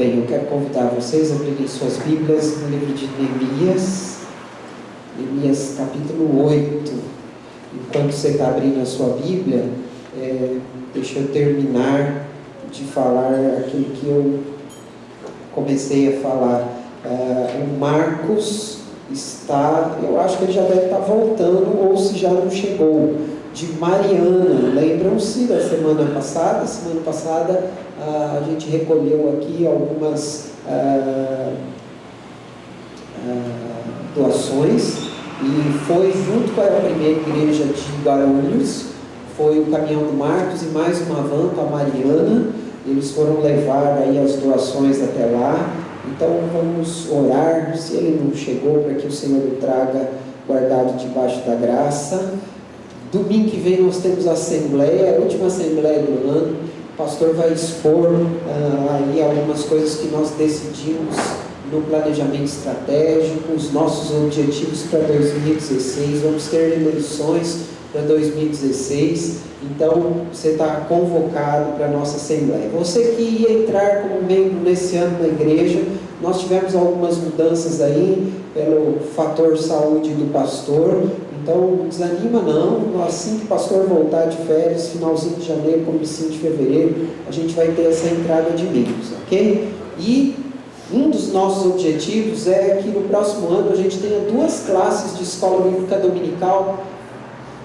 bem, eu quero convidar vocês a abrirem suas Bíblias no livro de Neemias, Neemias capítulo 8. Enquanto você está abrindo a sua Bíblia, deixa eu terminar de falar aquilo que eu comecei a falar. O Marcos está, eu acho que ele já deve estar voltando, ou se já não chegou, de Mariana. Lembram-se da semana passada? Semana passada a gente recolheu aqui algumas doações e foi junto com a primeira igreja de Guarulhos, foi o caminhão do Marcos e mais uma van com a Mariana. Eles foram levar aí as doações até lá. Então vamos orar, se ele não chegou, para que o Senhor o traga guardado debaixo da graça. Domingo que vem nós temos a assembleia, a última assembleia do ano. O pastor vai expor aí algumas coisas que nós decidimos no planejamento estratégico, os nossos objetivos para 2016. Vamos ter eleições para 2016, então você está convocado para a nossa assembleia. Você que ia entrar como membro nesse ano na igreja, nós tivemos algumas mudanças aí pelo fator saúde do pastor. Então não desanima não, assim que o pastor voltar de férias, finalzinho de janeiro, comecinho de fevereiro, a gente vai ter essa entrada de membros, ok? E um dos nossos objetivos é que no próximo ano a gente tenha 2 classes de escola bíblica dominical,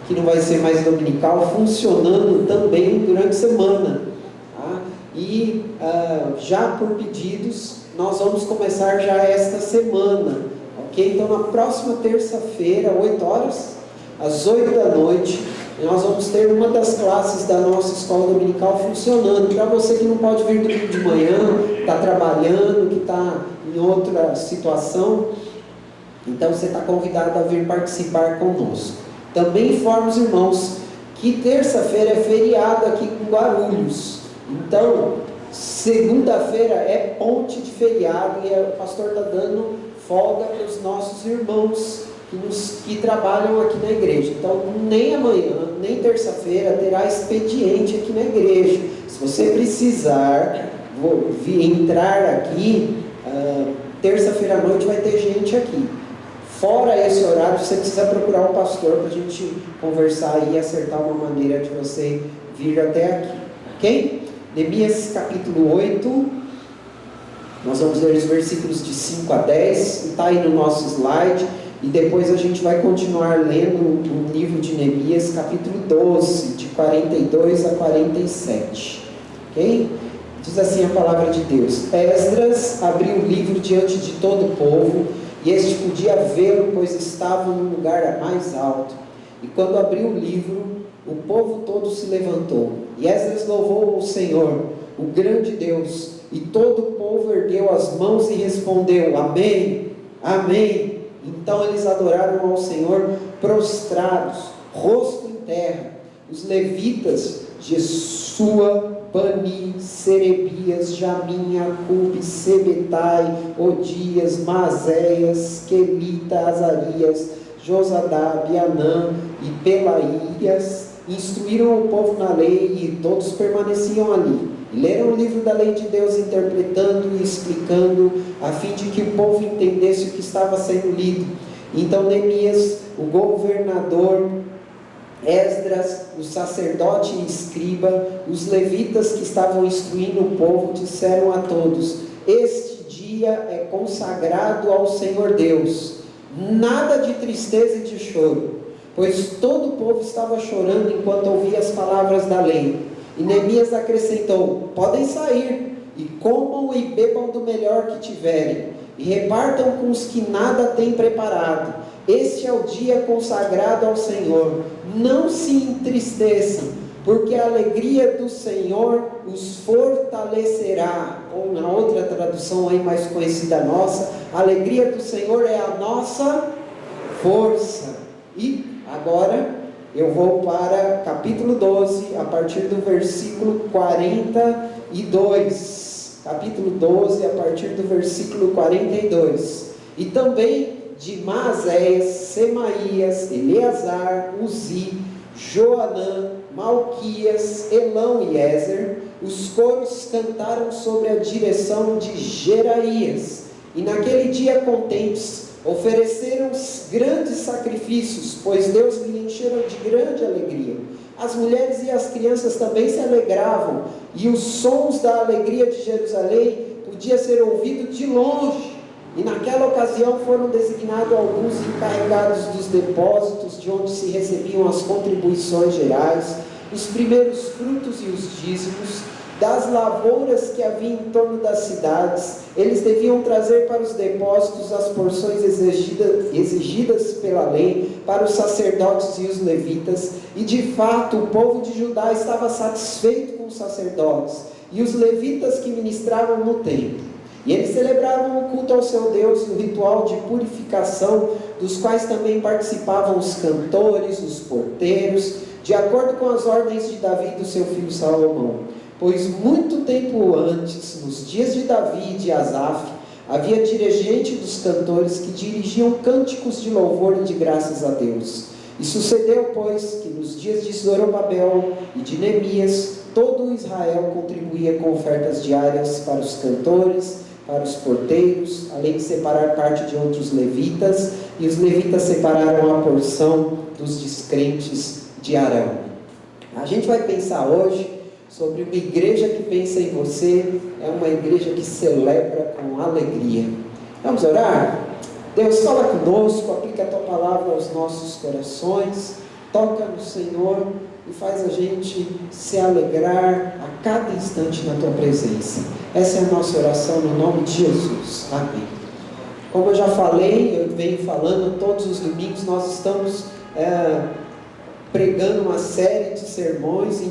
que não vai ser mais dominical, funcionando também durante a semana, tá? E já por pedidos, nós vamos começar já esta semana. Então na próxima terça-feira, 8 horas, às 8 da noite, nós vamos ter uma das classes da nossa escola dominical funcionando. Para você que não pode vir domingo de manhã, está trabalhando, que está em outra situação, então você está convidado a vir participar conosco. Também informo os irmãos que terça-feira é feriado aqui em Guarulhos. Então, segunda-feira é ponte de feriado e o pastor está dando folga para os nossos irmãos que trabalham aqui na igreja. Então, nem amanhã, nem terça-feira terá expediente aqui na igreja. Se você precisar entrar aqui, terça-feira à noite vai ter gente aqui. Fora esse horário, você precisa procurar um pastor para a gente conversar e acertar uma maneira de você vir até aqui, ok? Neemias capítulo 8, nós vamos ler os versículos de 5 a 10, está aí no nosso slide, e depois a gente vai continuar lendo o livro de Neemias capítulo 12, de 42 a 47, ok? Diz assim a palavra de Deus: Esdras abriu o livro diante de todo o povo, e este podia vê-lo, pois estava no lugar mais alto. E quando abriu o livro, o povo todo se levantou. E Esdras louvou o Senhor, o grande Deus. E todo o povo ergueu as mãos e respondeu: Amém, Amém. Então eles adoraram ao Senhor prostrados, rosto em terra. Os levitas, Jesua, Bani, Serebias, Jamim, Acube, Sebetai, Odias, Mazéias, Quelita, Azarias, Josadabe, Anã e Pelaías, instruíram o povo na lei, e todos permaneciam ali. Leram o livro da lei de Deus, interpretando e explicando, a fim de que o povo entendesse o que estava sendo lido. Então Neemias, o governador, Esdras, o sacerdote e escriba, os levitas que estavam instruindo o povo, disseram a todos: Este dia é consagrado ao Senhor Deus, nada de tristeza e de choro, pois todo o povo estava chorando enquanto ouvia as palavras da lei. E Neemias acrescentou: Podem sair, e comam e bebam do melhor que tiverem, e repartam com os que nada têm preparado. Este é o dia consagrado ao Senhor. Não se entristeçam, porque a alegria do Senhor os fortalecerá. Ou na outra tradução aí mais conhecida nossa, a alegria do Senhor é a nossa força. E agora eu vou para capítulo 12, a partir do versículo 42. Capítulo 12, a partir do versículo 42. E também de Maazéias, Semaías, Eleazar, Uzi, Joanã, Malquias, Elão e Ezer, os coros cantaram sobre a direção de Jeraías. E naquele dia contentes, ofereceram grandes sacrifícios, pois Deus lhe encheram de grande alegria. As mulheres e as crianças também se alegravam, e os sons da alegria de Jerusalém podia ser ouvido de longe. E naquela ocasião foram designados alguns encarregados dos depósitos, de onde se recebiam as contribuições gerais, os primeiros frutos e os dízimos, das lavouras que havia em torno das cidades. Eles deviam trazer para os depósitos as porções exigidas pela lei, para os sacerdotes e os levitas, e de fato o povo de Judá estava satisfeito com os sacerdotes, e os levitas que ministravam no templo. E eles celebravam o culto ao seu Deus e o ritual de purificação, dos quais também participavam os cantores, os porteiros, de acordo com as ordens de Davi e do seu filho Salomão. Pois muito tempo antes, nos dias de Davi e de Asaf, havia dirigente dos cantores que dirigiam cânticos de louvor e de graças a Deus. E sucedeu, pois, que nos dias de Zorobabel e de Neemias, todo o Israel contribuía com ofertas diárias para os cantores, para os porteiros, além de separar parte de outros levitas, e os levitas separaram a porção dos descrentes de Arão. A gente vai pensar hoje sobre uma igreja que pensa em você, é uma igreja que celebra com alegria. Vamos orar? Deus, fala conosco, aplica a Tua palavra aos nossos corações, toca no Senhor e faz a gente se alegrar a cada instante na Tua presença. Essa é a nossa oração no nome de Jesus. Amém. Como eu já falei, eu venho falando todos os domingos, nós estamos pregando uma série de sermões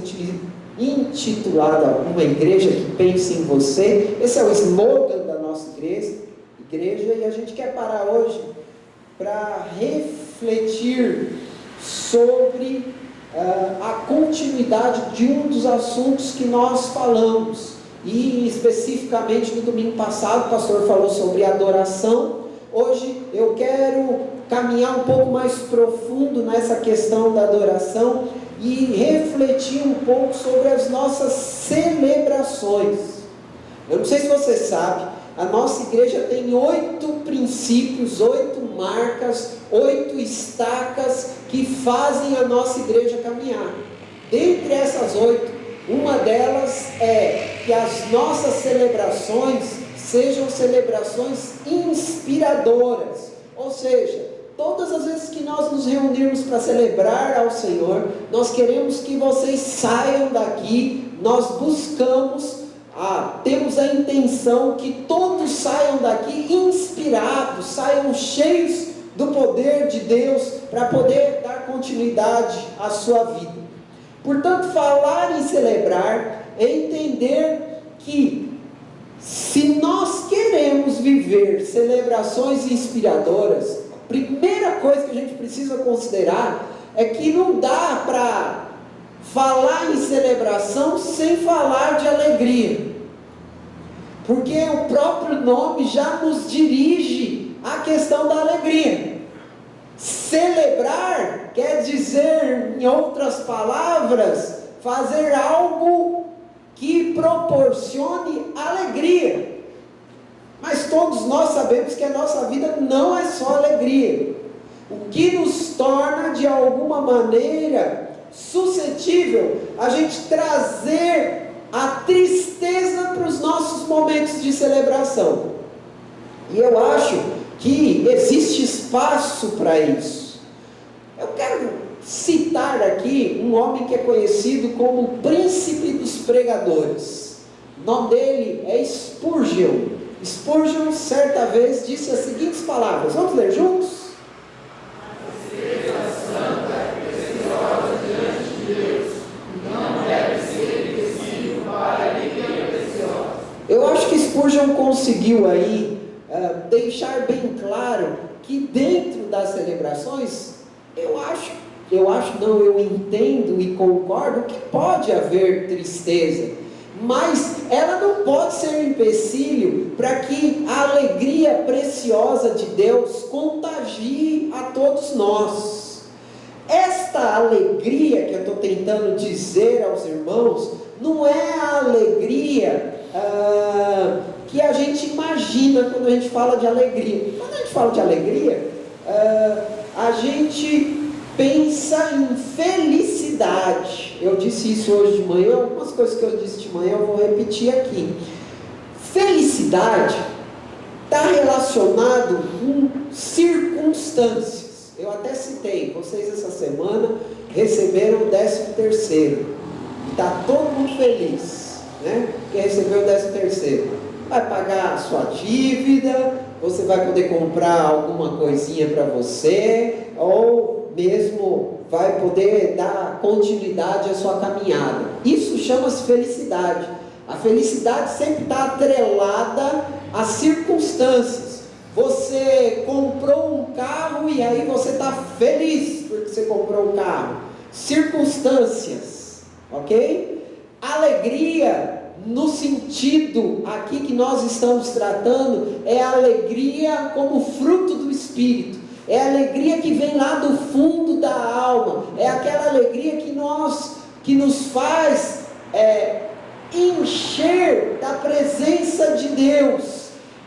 intitulada Uma Igreja que Pensa em Você. Esse é o slogan da nossa igreja, e a gente quer parar hoje para refletir sobre a continuidade de um dos assuntos que nós falamos. E especificamente no domingo passado o pastor falou sobre adoração. Hoje eu quero caminhar um pouco mais profundo nessa questão da adoração e refletir um pouco sobre as nossas celebrações. Eu não sei se você sabe, a nossa igreja tem 8 princípios, 8 marcas, 8 estacas que fazem a nossa igreja caminhar. Dentre essas 8, uma delas é que as nossas celebrações sejam celebrações inspiradoras, ou seja, todas as vezes que nós nos reunirmos para celebrar ao Senhor, nós queremos que vocês saiam daqui, nós buscamos, temos a intenção que todos saiam daqui inspirados, saiam cheios do poder de Deus, para poder dar continuidade à sua vida. Portanto, falar em celebrar é entender que, se nós queremos viver celebrações inspiradoras, a primeira coisa que a gente precisa considerar é que não dá para falar em celebração sem falar de alegria, porque o próprio nome já nos dirige à questão da alegria. Celebrar quer dizer, em outras palavras, fazer algo que proporcione alegria. Mas todos nós sabemos que a nossa vida não é só alegria. O que nos torna, de alguma maneira, suscetível a gente trazer a tristeza para os nossos momentos de celebração. E eu acho que existe espaço para isso. Eu quero citar aqui um homem que é conhecido como o príncipe dos pregadores. O nome dele é Spurgeon. Spurgeon, certa vez, disse as seguintes palavras. Vamos ler juntos? A celebração é preciosa diante de Deus, não deve ser empecilho para a alegria preciosa. Eu acho que Spurgeon conseguiu aí deixar bem claro que dentro das celebrações, eu entendo e concordo que pode haver tristeza, mas ela não pode ser um empecilho para que a alegria preciosa de Deus contagie a todos nós. Esta esta alegria que eu estou tentando dizer aos irmãos, não é a alegria que a gente imagina quando a gente fala de alegria. Quando a gente fala de alegria, a gente pensa em felicidade. Eu disse isso hoje de manhã, algumas coisas que eu disse de manhã eu vou repetir aqui. Felicidade está relacionado com circunstâncias. Eu até citei, vocês essa semana receberam o 13º. Está todo mundo feliz, né? Quem recebeu o 13º vai pagar a sua dívida, você vai poder comprar alguma coisinha para você, ou mesmo vai poder dar continuidade à sua caminhada. Isso chama-se felicidade. A felicidade sempre está atrelada às circunstâncias. Você comprou um carro e aí você está feliz porque você comprou um carro. Circunstâncias, ok? Alegria, no sentido aqui que nós estamos tratando, é a alegria como fruto do Espírito. É a alegria que vem lá do fundo da alma. É aquela alegria que nos faz encher da presença de Deus.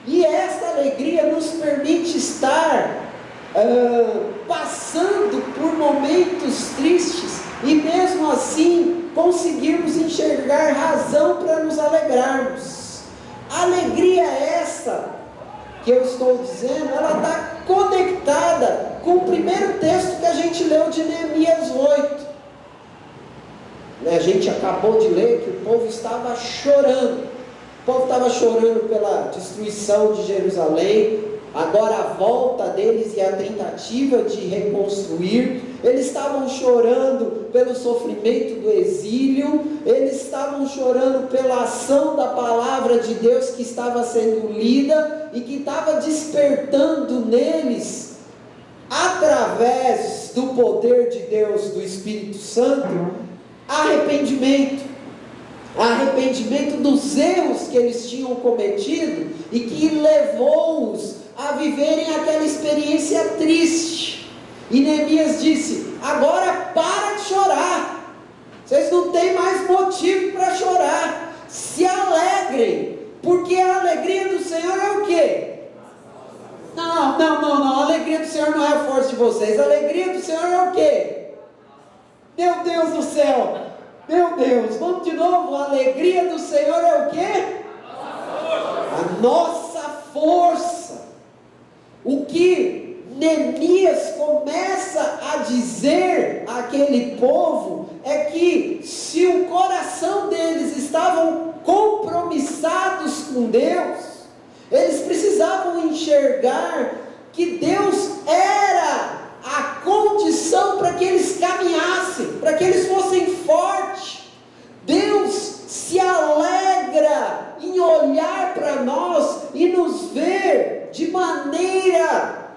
E esta alegria nos permite estar passando por momentos tristes e mesmo assim conseguirmos enxergar razão para nos alegrarmos. A alegria essa que eu estou dizendo, ela está conectada com o primeiro texto que a gente leu de Neemias 8. A gente acabou de ler que o povo estava chorando. O povo estava chorando pela destruição de Jerusalém, agora a volta deles e a tentativa de reconstruir. Eles estavam chorando pelo sofrimento do exílio, eles estavam chorando pela ação da palavra de Deus que estava sendo lida e que estava despertando neles, através do poder de Deus, do Espírito Santo, arrependimento dos erros que eles tinham cometido e que levou-os a viverem aquela experiência triste. E Neemias disse: agora para de chorar, vocês não têm mais motivo para chorar, se alegrem, porque a alegria do Senhor é o quê? Não, a alegria do Senhor não é a força de vocês, a alegria do Senhor é o quê? Meu Deus do céu, meu Deus, vamos de novo, a alegria do Senhor é o quê? A nossa força. O que Neemias começa a dizer àquele povo é que se o coração deles estavam compromissados com Deus, eles precisavam enxergar que Deus era a condição para que eles caminhassem, para que eles fossem fortes. Deus se alegra em olhar para nós e nos ver de maneira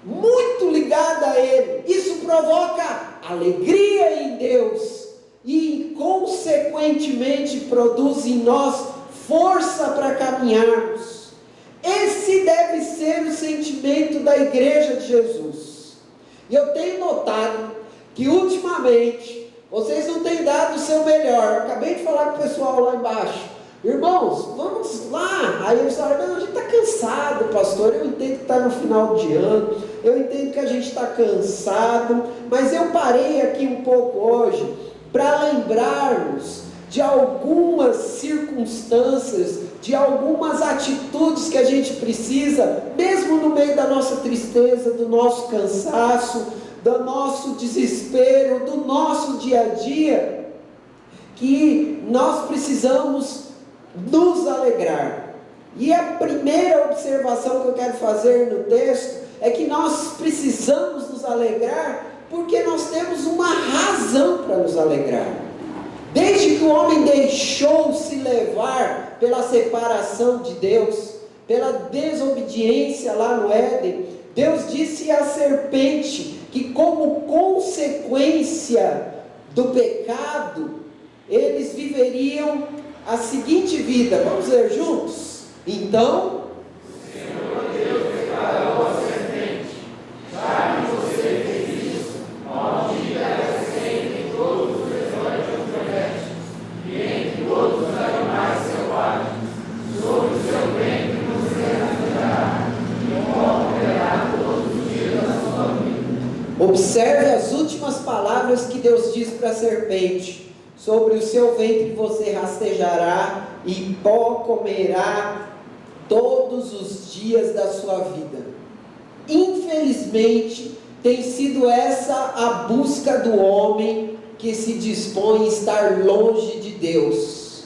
muito ligada a Ele. Isso provoca alegria em Deus e consequentemente produz em nós força para caminharmos. Esse deve ser o sentimento da igreja de Jesus. E eu tenho notado que ultimamente vocês não têm dado o seu melhor. Eu acabei de falar com o pessoal lá embaixo: irmãos, vamos lá. Aí eles falaram: não, a gente está cansado, pastor. Eu entendo que está no final de ano, eu entendo que a gente está cansado, mas eu parei aqui um pouco hoje para lembrarmos de algumas circunstâncias, de algumas atitudes que a gente precisa, mesmo no meio da nossa tristeza, do nosso cansaço, do nosso desespero, do nosso dia a dia, que nós precisamos nos alegrar. E a primeira observação que eu quero fazer no texto é que nós precisamos nos alegrar porque nós temos uma razão para nos alegrar. Desde que o homem deixou-se levar pela separação de Deus, pela desobediência lá no Éden, Deus disse à serpente que, como consequência do pecado, eles viveriam a seguinte vida. Vamos ler juntos? Então, o Senhor Deus declarou à serpente: já que você fez isso, maldita Observe as últimas palavras que Deus diz para a serpente: sobre o seu ventre você rastejará e pó comerá todos os dias da sua vida. Infelizmente, tem sido essa a busca do homem que se dispõe a estar longe de Deus: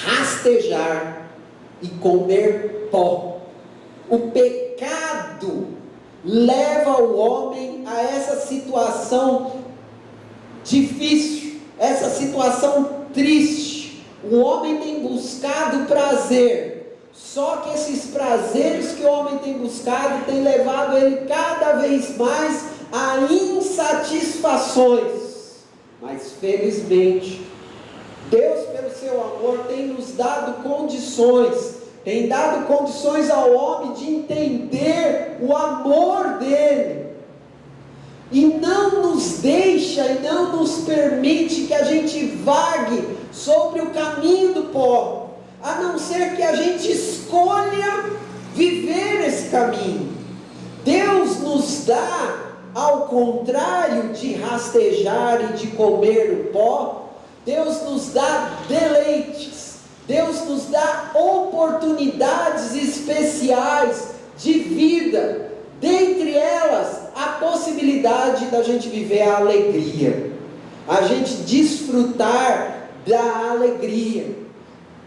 rastejar e comer pó. O pecado leva o homem a essa situação difícil, essa situação triste. O homem tem buscado prazer, só que esses prazeres que o homem tem buscado tem levado ele cada vez mais a insatisfações. Mas felizmente, Deus, pelo seu amor, tem nos dado condições, tem dado condições ao homem de entender o amor dele, e não nos deixa e não nos permite que a gente vague sobre o caminho do pó, a não ser que a gente escolha viver esse caminho. Deus nos dá, ao contrário de rastejar e de comer o pó, Deus nos dá deleites, Deus nos dá oportunidades especiais de vida, dentre elas a possibilidade da gente viver a alegria, a gente desfrutar da alegria.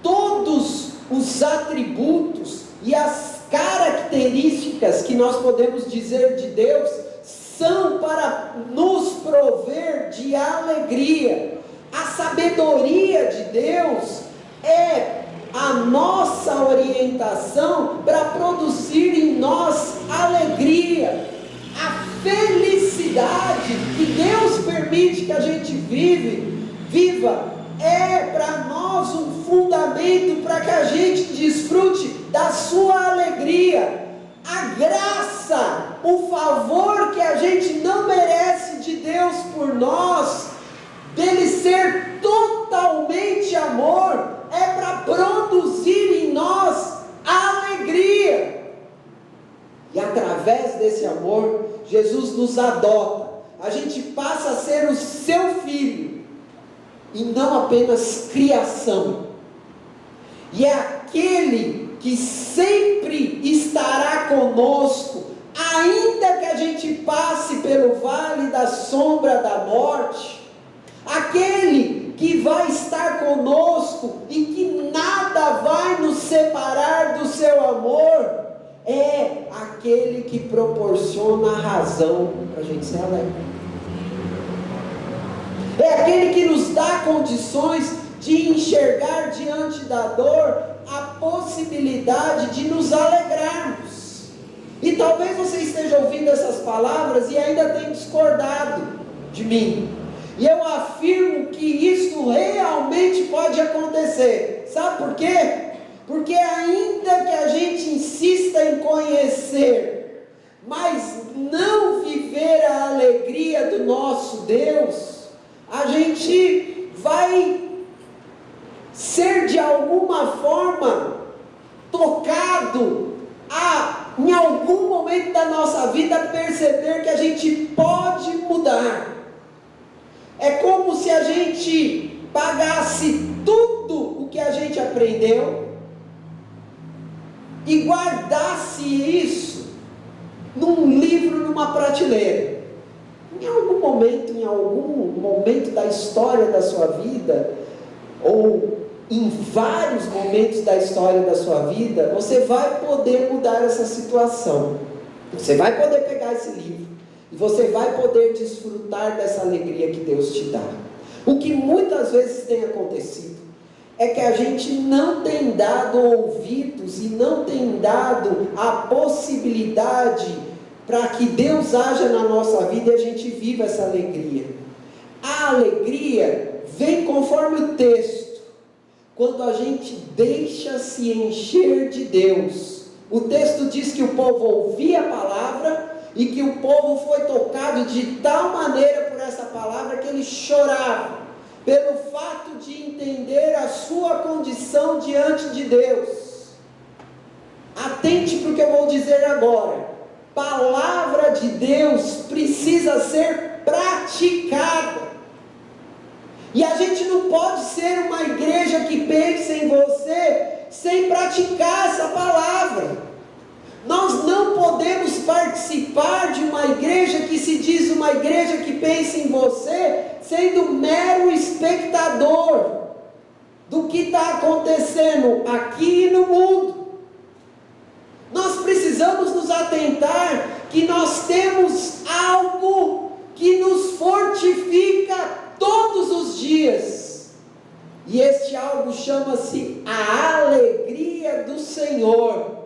Todos os atributos e as características que nós podemos dizer de Deus são para nos prover de alegria. A sabedoria de Deus é a nossa orientação para produzir em nós alegria. A felicidade que Deus permite que a gente viva é para nós um fundamento para que a gente desfrute da sua alegria. A graça, o favor que a gente não merece de Deus por nós, dele ser totalmente amor, é para produzir em nós alegria. E através desse amor, Jesus nos adota, a gente passa a ser o seu filho, e não apenas criação. E é aquele que sempre estará conosco, ainda que a gente passe pelo vale da sombra da morte. Aquele que vai estar conosco e que nada vai nos separar do seu amor, é aquele que proporciona a razão para a gente ser alegre. É aquele que nos dá condições de enxergar diante da dor a possibilidade de nos alegrarmos. E talvez você esteja ouvindo essas palavras e ainda tenha discordado de mim. E eu afirmo que isso realmente pode acontecer. Sabe por quê? Porque ainda que a gente insista em conhecer, mas não viver a alegria do nosso Deus, a gente vai ser de alguma forma tocado a, em algum momento da nossa vida, perceber que a gente pode mudar. É como se a gente pagasse tudo o que a gente aprendeu e guardasse isso num livro, numa prateleira. Em algum momento da história da sua vida, ou em vários momentos da história da sua vida, você vai poder mudar essa situação. Você vai poder pegar esse livro e você vai poder desfrutar dessa alegria que Deus te dá. O que muitas vezes tem acontecido é que a gente não tem dado ouvidos e não tem dado a possibilidade para que Deus haja na nossa vida e a gente viva essa alegria. A alegria vem conforme o texto, quando a gente deixa se encher de Deus. O texto diz que o povo ouvia a palavra e que o povo foi tocado de tal maneira por essa palavra que eles choravam, pelo fato de entender a sua condição diante de Deus. Atente para o que eu vou dizer agora. Palavra de Deus precisa precisa ser praticada. E a gente não pode ser uma igreja que pensa em você sem praticar essa palavra. Nós não podemos participar de uma igreja que se diz uma igreja que pensa em você, sendo mero espectador do que está acontecendo aqui e no mundo. Nós precisamos nos atentar que nós temos algo que nos fortifica todos os dias, e este algo chama-se a alegria do Senhor.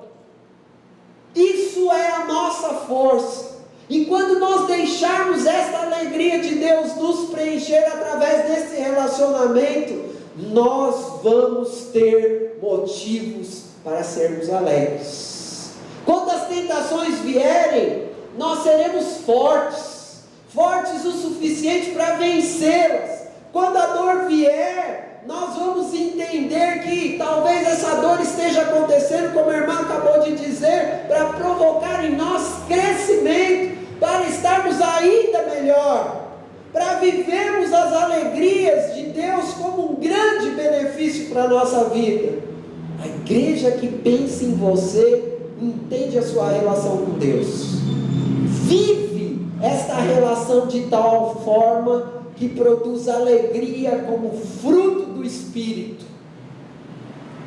Isso é a nossa força, e quando nós deixarmos esta alegria de Deus nos preencher através desse relacionamento, nós vamos ter motivos para sermos alegres. Quando as tentações vierem, nós seremos fortes o suficiente para vencê-las. Quando a dor vier, nós vamos entender que talvez essa dor esteja acontecendo, como a irmã acabou de dizer, para provocar em nós crescimento, para estarmos ainda melhor, para vivermos as alegrias de Deus como um grande benefício para a nossa vida. A igreja que pensa em você entende a sua relação com Deus, vive esta relação de tal forma que produz alegria como fruto do Espírito.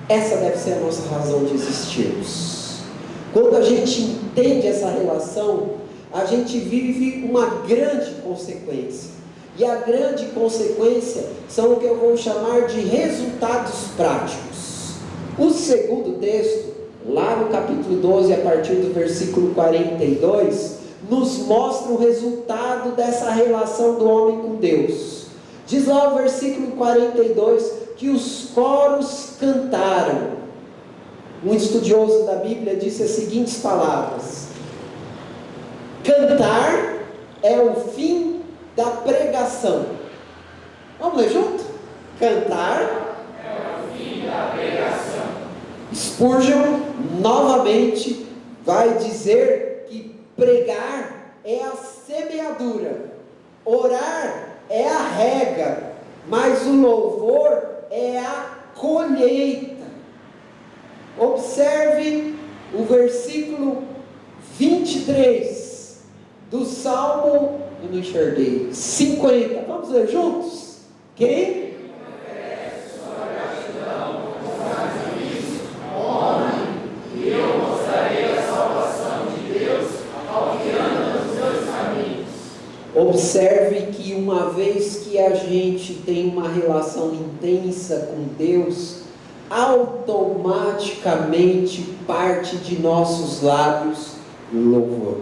Essa deve ser a nossa razão de existirmos. Quando a gente entende essa relação, a gente vive uma grande consequência, e a grande consequência são o que eu vou chamar de resultados práticos. O segundo texto, lá no capítulo 12, a partir do versículo 42, nos mostra o resultado dessa relação do homem com Deus. Diz lá o versículo 42, que os coros cantaram. Um estudioso da Bíblia disse as seguintes palavras: cantar é o fim da pregação. Vamos ler junto? Cantar é o fim da pregação. Spurgeon novamente vai dizer que pregar é a semeadura, orar é a rega, mas o louvor é a colheita. Observe o versículo 23 do Salmo, eu não enxerguei, 50. Vamos ler juntos? Quem? Observe que uma vez que a gente tem uma relação intensa com Deus, automaticamente parte de nossos lábios louvor.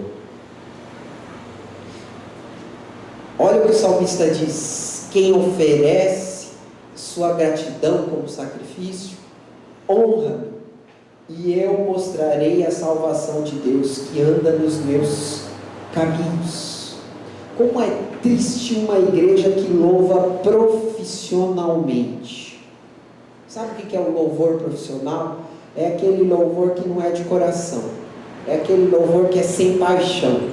Olha o que o salmista diz: quem oferece sua gratidão como sacrifício, honra-me, e eu mostrarei a salvação de Deus que anda nos meus caminhos. Como é triste uma igreja que louva profissionalmente. Sabe o que é o louvor profissional? É aquele louvor que não é de coração, é aquele louvor que é sem paixão,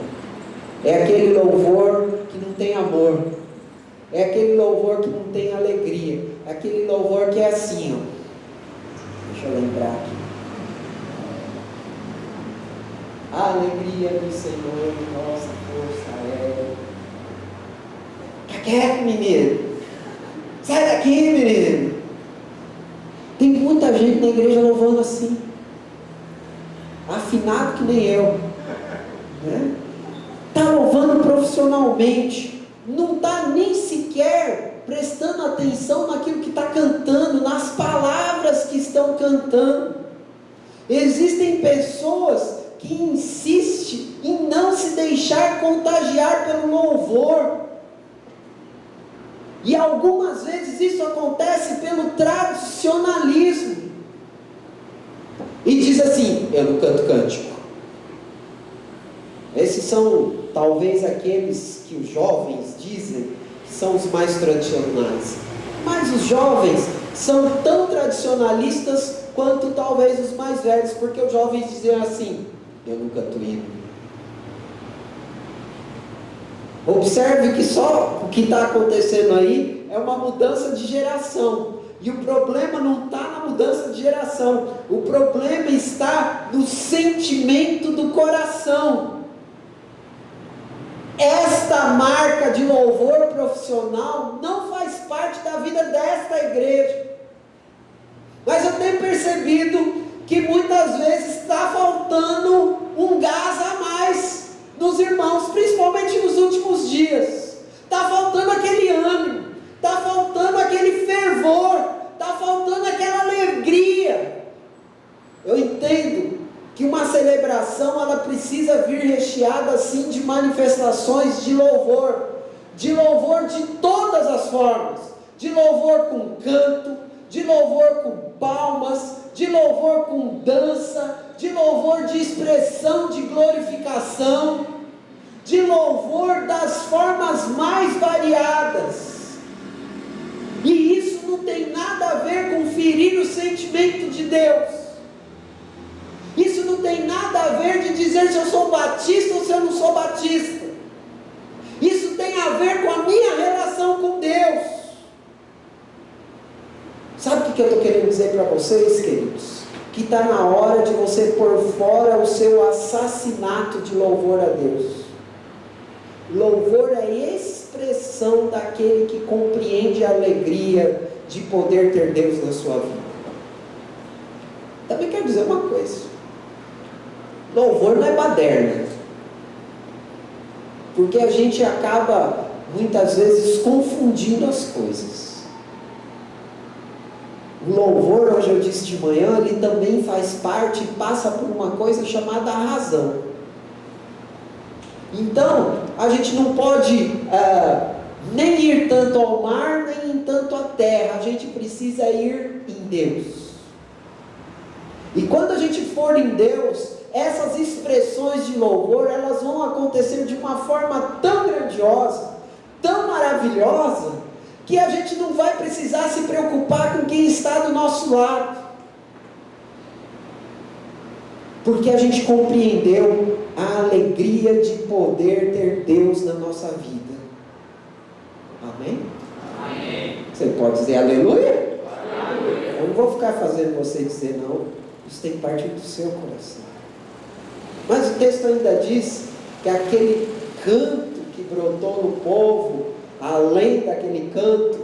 é aquele louvor que não tem amor, é aquele louvor que não tem alegria, é aquele louvor que é assim, ó. Deixa eu lembrar aqui. A alegria do Senhor, nossa força é. Tá quieto, menino. Sai daqui, menino. Tem muita gente na igreja louvando assim, afinado que nem eu, né? Tá louvando profissionalmente, não está nem sequer prestando atenção naquilo que está cantando, nas palavras que estão cantando. Existem pessoas que insistem em não se deixar contagiar pelo louvor, e algumas vezes isso acontece pelo tradicionalismo, e diz assim: eu não canto cântico. Esses são talvez aqueles que os jovens dizem que são os mais tradicionais, mas os jovens são tão tradicionalistas quanto talvez os mais velhos, porque os jovens diziam assim: eu não canto hino. Observe que só o que está acontecendo aí é uma mudança de geração. E o problema não está na mudança de geração. O problema está no sentimento do coração. Esta marca de louvor profissional não faz parte da vida desta igreja. Mas eu tenho percebido que muitas vezes está faltando um gás a mais nos irmãos, principalmente nos últimos dias. Está faltando aquele ânimo, está faltando aquele fervor, está faltando aquela alegria. Eu entendo que uma celebração ela precisa vir recheada assim de manifestações de louvor de todas as formas, de louvor com canto, de louvor com palmas, de louvor com dança, de louvor de expressão, de glorificação, de louvor das formas mais variadas. E isso não tem nada a ver com ferir o sentimento de Deus. Isso não tem nada a ver de dizer se eu sou batista ou se eu não sou batista. Isso tem a ver com a minha relação com Deus. Sabe o que eu estou querendo dizer para vocês, queridos? Que está na hora de você pôr fora o seu assassinato de louvor a Deus. Louvor é expressão daquele que compreende a alegria de poder ter Deus na sua vida. Também quero dizer uma coisa: louvor não é baderna, porque a gente acaba muitas vezes confundindo as coisas. O louvor, hoje eu disse de manhã, ele também faz parte e passa por uma coisa chamada razão. Então, a gente não pode nem ir tanto ao mar, nem tanto à terra. A gente precisa ir em Deus. E quando a gente for em Deus, essas expressões de louvor, elas vão acontecer de uma forma tão grandiosa, tão maravilhosa, que a gente não vai precisar se preocupar com quem está do nosso lado, porque a gente compreendeu a alegria de poder ter Deus na nossa vida. Amém? Amém. Você pode dizer aleluia? Aleluia. Eu não vou ficar fazendo você dizer não, isso tem que partir do seu coração. Mas o texto ainda diz que aquele canto que brotou no povo, além daquele canto,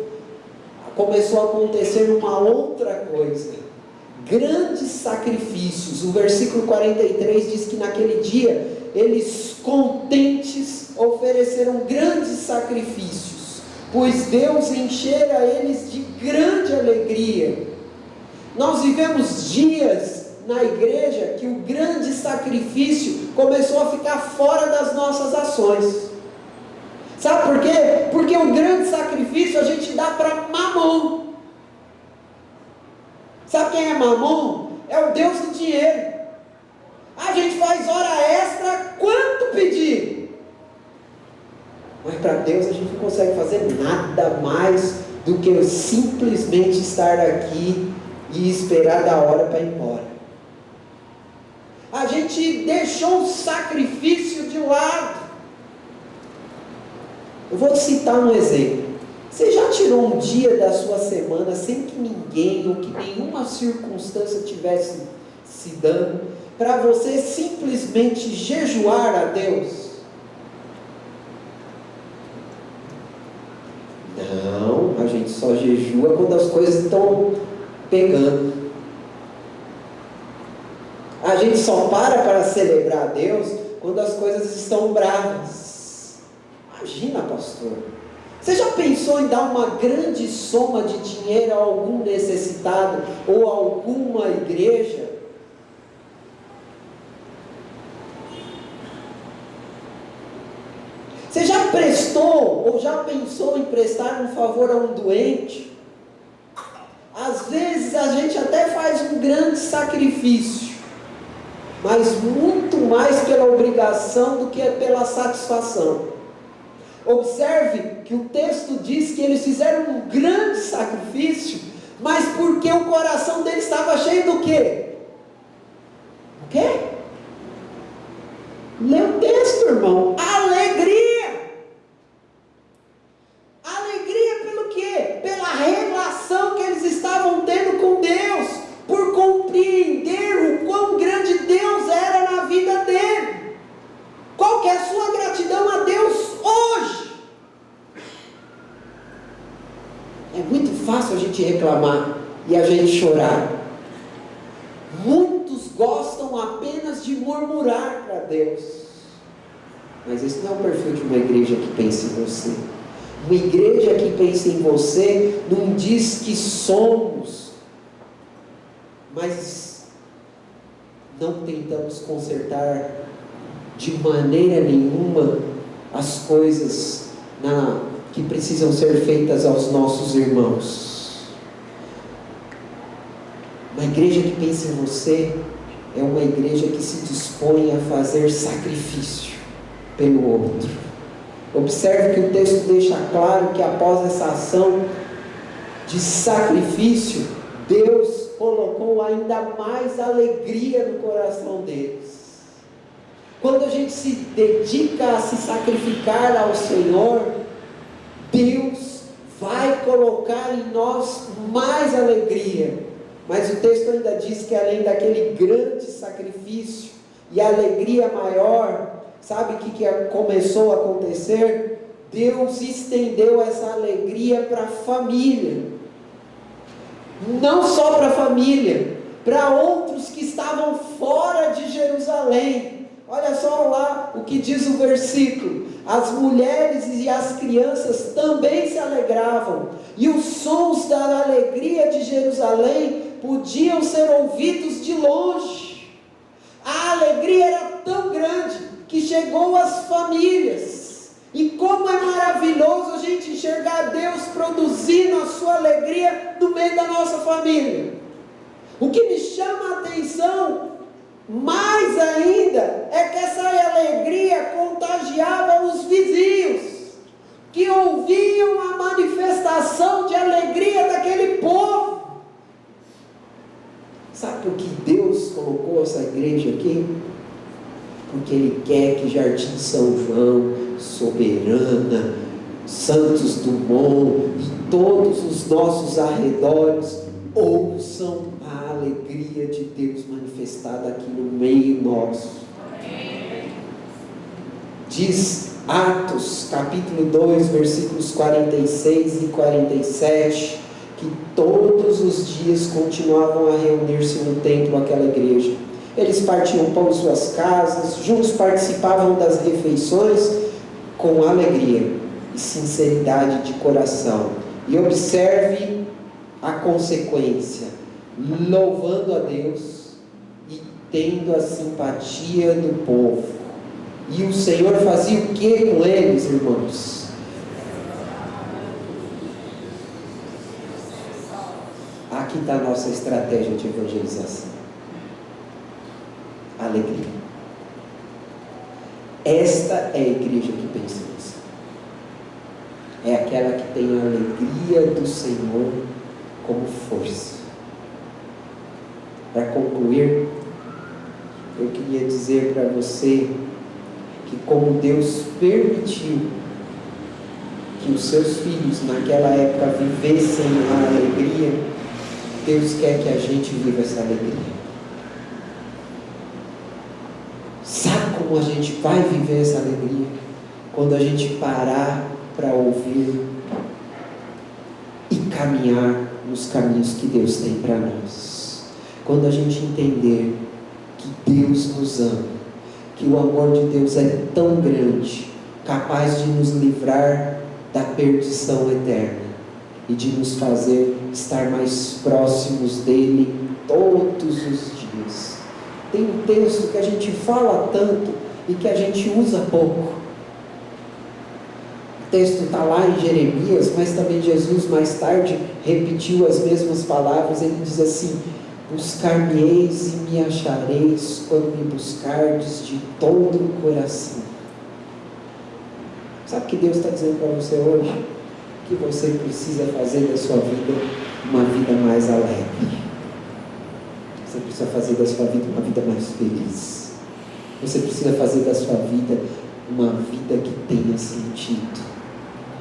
começou a acontecer uma outra coisa: grandes sacrifícios. O versículo 43 diz que naquele dia eles contentes ofereceram grandes sacrifícios, pois Deus enchera eles de grande alegria. Nós vivemos dias na igreja que o grande sacrifício começou a ficar fora das nossas ações. Sabe por quê? Porque o grande sacrifício a gente dá para Mamon. Sabe quem é Mamon? É o Deus do dinheiro. A gente faz hora extra quanto pedir. Mas para Deus a gente não consegue fazer nada mais do que simplesmente estar aqui e esperar da hora para ir embora. A gente deixou o sacrifício de lado. Eu vou citar um exemplo. Você já tirou um dia da sua semana sem que ninguém ou que nenhuma circunstância tivesse se dando, para você simplesmente jejuar a Deus? Não, a gente só jejua quando as coisas estão pegando. A gente só para celebrar a Deus quando as coisas estão bravas. Imagina, pastor, você já pensou em dar uma grande soma de dinheiro a algum necessitado ou a alguma igreja? Você já prestou ou já pensou em prestar um favor a um doente? Às vezes a gente até faz um grande sacrifício, mas muito mais pela obrigação do que pela satisfação. Observe que o texto diz que eles fizeram um grande sacrifício, mas porque o coração deles estava cheio do quê? O quê? Lê o texto, irmão. Alegria! fácil a gente reclamar e a gente chorar. Muitos gostam apenas de murmurar para Deus. Mas esse não é o perfil de uma igreja que pensa em você. Uma igreja que pensa em você não diz que somos, mas não tentamos consertar de maneira nenhuma as coisas que precisam ser feitas aos nossos irmãos. Uma igreja que pensa em você é uma igreja que se dispõe a fazer sacrifício pelo outro. Observe que o texto deixa claro que após essa ação de sacrifício, Deus colocou ainda mais alegria no coração deles. Quando a gente se dedica a se sacrificar ao Senhor, Deus vai colocar em nós mais alegria. Mas o texto ainda diz que além daquele grande sacrifício e alegria maior, sabe o que começou a acontecer? Deus estendeu essa alegria para a família. Não só para a família, para outros que estavam fora de Jerusalém. Olha só lá o que diz o versículo: as mulheres e as crianças também se alegravam, e os sons da alegria de Jerusalém podiam ser ouvidos de longe. A alegria era tão grande que chegou às famílias. E como é maravilhoso a gente enxergar Deus produzindo a sua alegria no meio da nossa família. O que me chama a atenção mais ainda é que essa alegria contagiava os vizinhos, que ouviam a manifestação de alegria daquele povo. Sabe por que Deus colocou essa igreja aqui? Porque Ele quer que Jardim São João, Soberana, Santos Dumont e todos os nossos arredores ouçam a alegria de Deus manifestada aqui no meio nosso. Diz Atos capítulo 2 versículos 46 e 47 que todos os dias continuavam a reunir-se no templo aquela igreja. Eles partiam pão em suas casas, juntos participavam das refeições com alegria e sinceridade de coração. E observe a consequência: louvando a Deus e tendo a simpatia do povo. E o Senhor fazia o que com eles, irmãos? Aqui está a nossa estratégia de evangelização: alegria. Esta é a igreja que pensa nisso. É aquela que tem a alegria do Senhor como força. Para concluir, eu queria dizer para você que como Deus permitiu que os seus filhos naquela época vivessem a alegria, Deus quer que a gente viva essa alegria. Sabe como a gente vai viver essa alegria? Quando a gente parar para ouvir e caminhar nos caminhos que Deus tem para nós. Quando a gente entender que Deus nos ama, que o amor de Deus é tão grande, capaz de nos livrar da perdição eterna e de nos fazer estar mais próximos dele todos os dias. Tem um texto que a gente fala tanto e que a gente usa pouco. O texto está lá em Jeremias, mas também Jesus mais tarde repetiu as mesmas palavras. Ele diz assim: buscar-me-eis e me achareis quando me buscardes de todo o coração. Sabe o que Deus está dizendo para você hoje? Que você precisa fazer da sua vida uma vida mais alegre. Você precisa fazer da sua vida uma vida mais feliz. Você precisa fazer da sua vida uma vida que tenha sentido.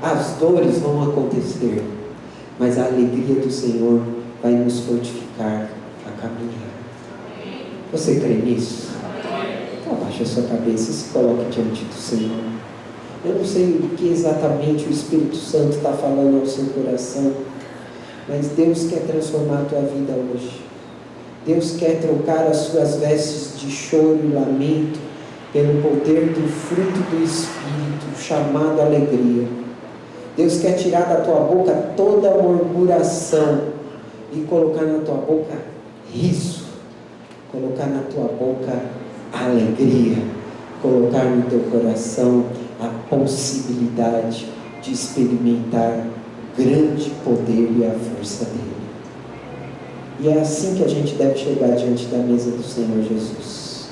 As dores vão acontecer, mas a alegria do Senhor vai nos fortificar a caminhar. Você crê nisso? Então abaixe a sua cabeça e se coloque diante do Senhor. Eu não sei o que exatamente o Espírito Santo está falando ao seu coração, Mas Deus quer transformar a tua vida hoje. Deus quer trocar as suas vestes de choro e lamento pelo poder do fruto do Espírito, chamado alegria. Deus quer tirar da tua boca toda murmuração e colocar na tua boca riso, colocar na tua boca alegria, colocar no teu coração a possibilidade de experimentar o grande poder e a força dele. E é assim que a gente deve chegar diante da mesa do Senhor Jesus.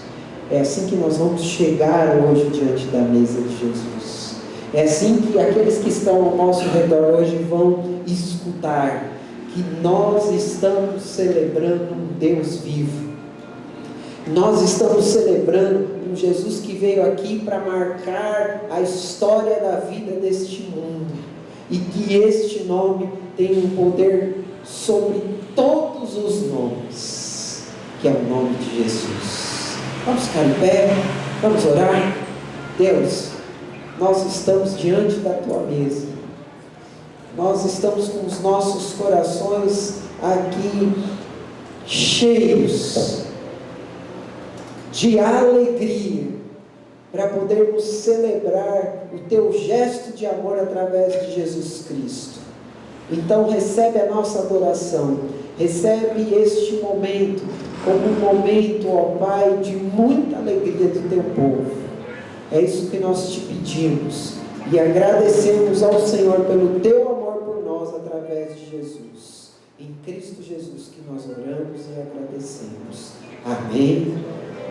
É assim que nós vamos chegar hoje diante da mesa de Jesus. É assim que aqueles que estão ao nosso redor hoje vão escutar que nós estamos celebrando um Deus vivo. Nós estamos celebrando um Jesus que veio aqui para marcar a história da vida deste mundo. E que este nome tem um poder sobre todos os nomes, que é o nome de Jesus. Vamos ficar em pé, vamos orar. Deus, nós estamos diante da tua mesa, nós estamos com os nossos corações aqui cheios de alegria, para podermos celebrar o teu gesto de amor através de Jesus Cristo. Então recebe a nossa adoração, recebe este momento como um momento, ó Pai, de muita alegria do teu povo. É isso que nós te pedimos e agradecemos ao Senhor pelo teu amor por nós através de Jesus. Em Cristo Jesus que nós oramos e agradecemos. Amém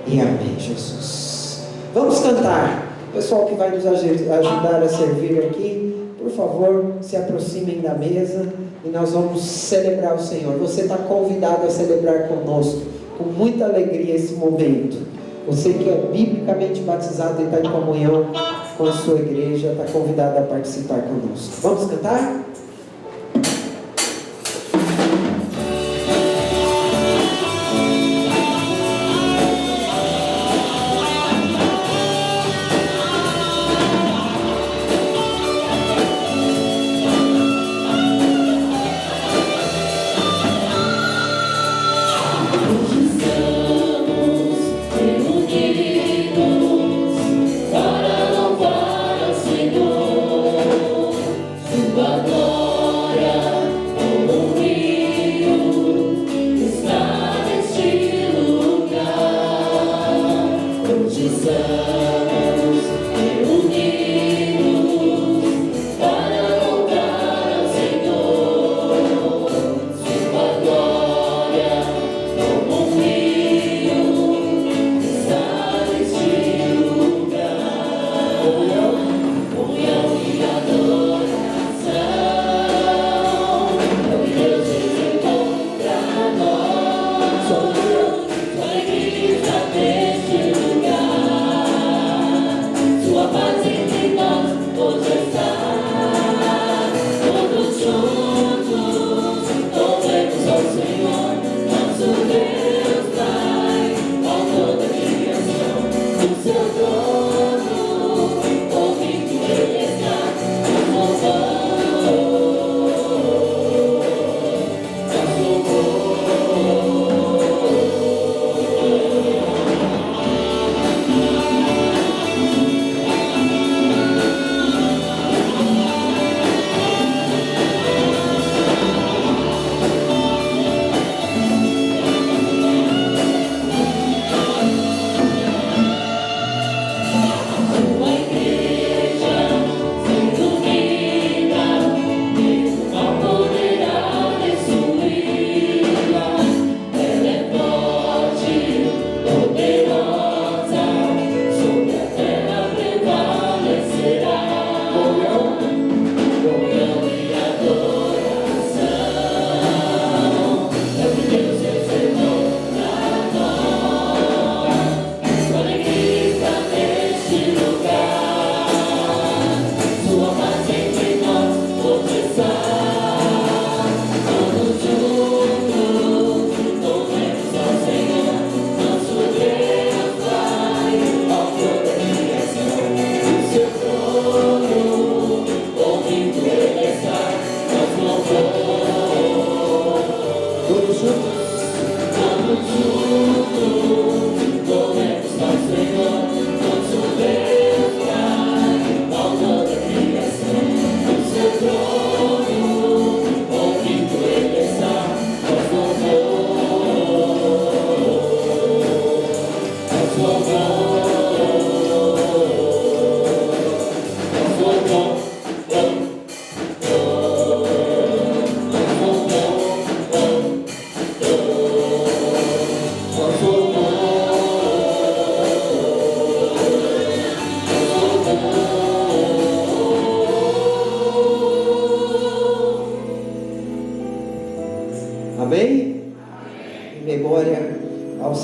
e amém, Jesus. Vamos cantar. O pessoal que vai nos ajudar a servir aqui, por favor, se aproximem da mesa e nós vamos celebrar o Senhor. Você está convidado a celebrar conosco, com muita alegria, esse momento. Você que é biblicamente batizado e está em comunhão com a sua igreja, está convidado a participar conosco. Vamos cantar? Para louvar ao Senhor, sua glória.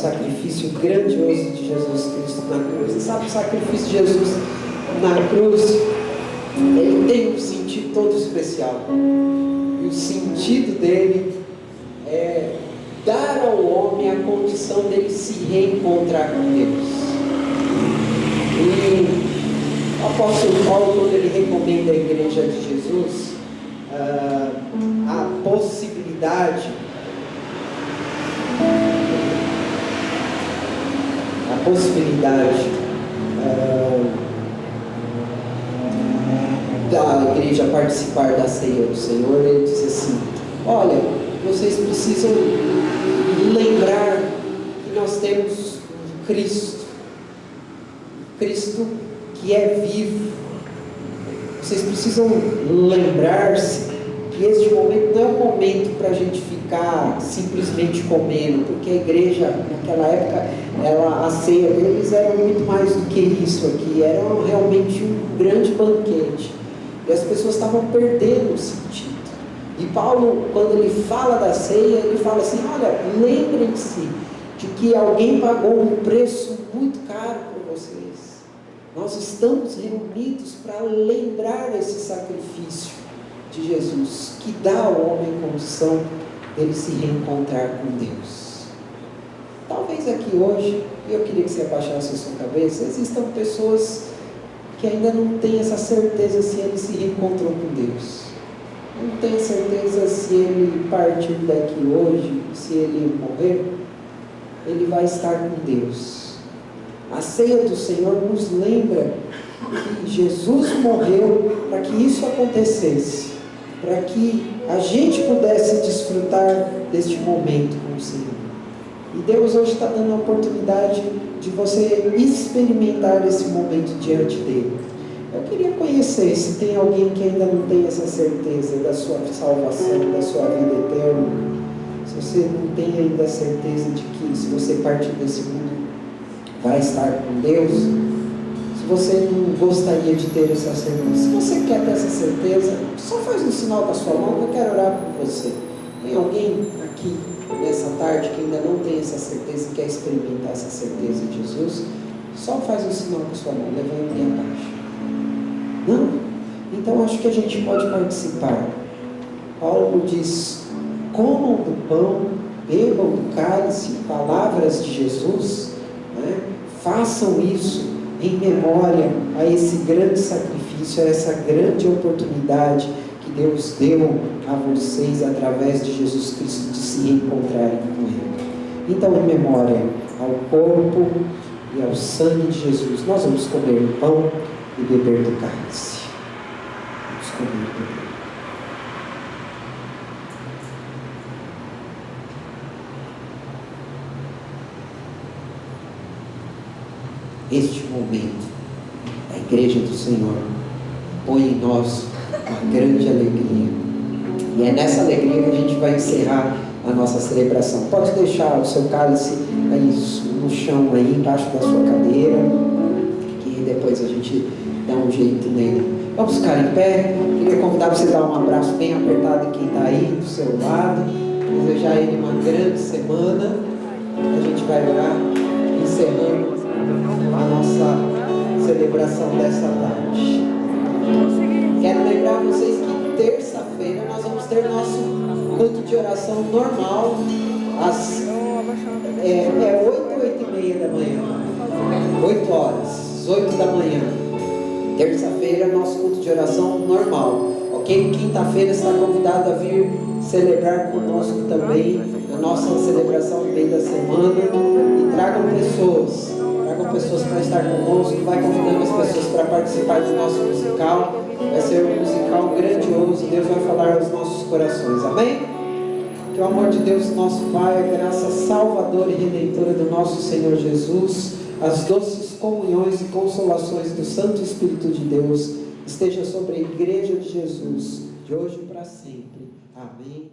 sacrifício grandioso de Jesus Cristo na cruz. Você sabe, o sacrifício de Jesus na cruz, ele tem um sentido todo especial. E o sentido dele é dar ao homem a condição dele se reencontrar com Deus. E o apóstolo Paulo, quando ele recomenda à igreja de Jesus a possibilidade da igreja participar da ceia do Senhor, ele diz assim: olha, vocês precisam lembrar que nós temos Cristo que é vivo. Vocês precisam lembrar-se que este momento não é um momento para a gente ficar simplesmente comendo, porque a igreja naquela época, a ceia deles era muito mais do que isso aqui, era realmente um grande banquete, e as pessoas estavam perdendo o sentido. E Paulo, quando ele fala da ceia, ele fala assim: olha, lembrem-se de que alguém pagou um preço muito caro por vocês. Nós estamos reunidos para lembrar esse sacrifício de Jesus, que dá ao homem a condição dele se reencontrar com Deus. Talvez aqui hoje, eu queria que você abaixasse a sua cabeça, existam pessoas que ainda não têm essa certeza se ele se reencontrou com Deus. Não tem certeza se ele partir daqui hoje, se ele morrer, ele vai estar com Deus. A ceia do Senhor nos lembra que Jesus morreu para que isso acontecesse, para que a gente pudesse desfrutar deste momento com o Senhor. E Deus hoje está dando a oportunidade de você experimentar esse momento diante dele. Eu queria conhecer se tem alguém que ainda não tem essa certeza da sua salvação, da sua vida eterna. Se você não tem ainda a certeza de que se você partir desse mundo vai estar com Deus, se você não gostaria de ter essa certeza, se você quer ter essa certeza, só faz um sinal com a sua mão que eu quero orar por você. Tem alguém aqui nessa tarde que ainda não tem essa certeza e quer experimentar essa certeza de Jesus? Só faz um sinal com a sua mão, levanta e abaixa. Não? Então acho que a gente pode participar. Paulo diz: comam do pão, bebam do cálice, palavras de Jesus, né? Façam isso em memória a esse grande sacrifício, a essa grande oportunidade que Deus deu a vocês através de Jesus Cristo de se reencontrarem com Ele. Então, em memória ao corpo e ao sangue de Jesus, nós vamos comer o pão e beber do cálice. Vamos comer e beber. Este momento, a igreja do Senhor põe em nós uma grande alegria. E é nessa alegria que a gente vai encerrar a nossa celebração. Pode deixar o seu cálice aí no chão, aí embaixo da sua cadeira, que depois a gente dá um jeito nele. Vamos ficar em pé. Queria convidar você a dar um abraço bem apertado em quem está aí do seu lado. Desejar a ele uma grande semana. A gente vai orar, encerrando a nossa celebração dessa tarde. Quero lembrar vocês que terça-feira nós vamos ter nosso culto de oração normal às 8h da manhã. 8 horas, 8 da manhã. Terça-feira nosso culto de oração normal. Ok? Quinta-feira está convidado a vir celebrar conosco também a nossa celebração no meio da semana. E tragam pessoas para estar conosco, vai convidando as pessoas para participar do nosso musical. Vai ser um musical grandioso, Deus vai falar aos nossos corações, amém? Que o amor de Deus, nosso Pai, a graça salvadora e redentora do nosso Senhor Jesus, as doces comunhões e consolações do Santo Espírito de Deus esteja sobre a igreja de Jesus, de hoje para sempre, amém.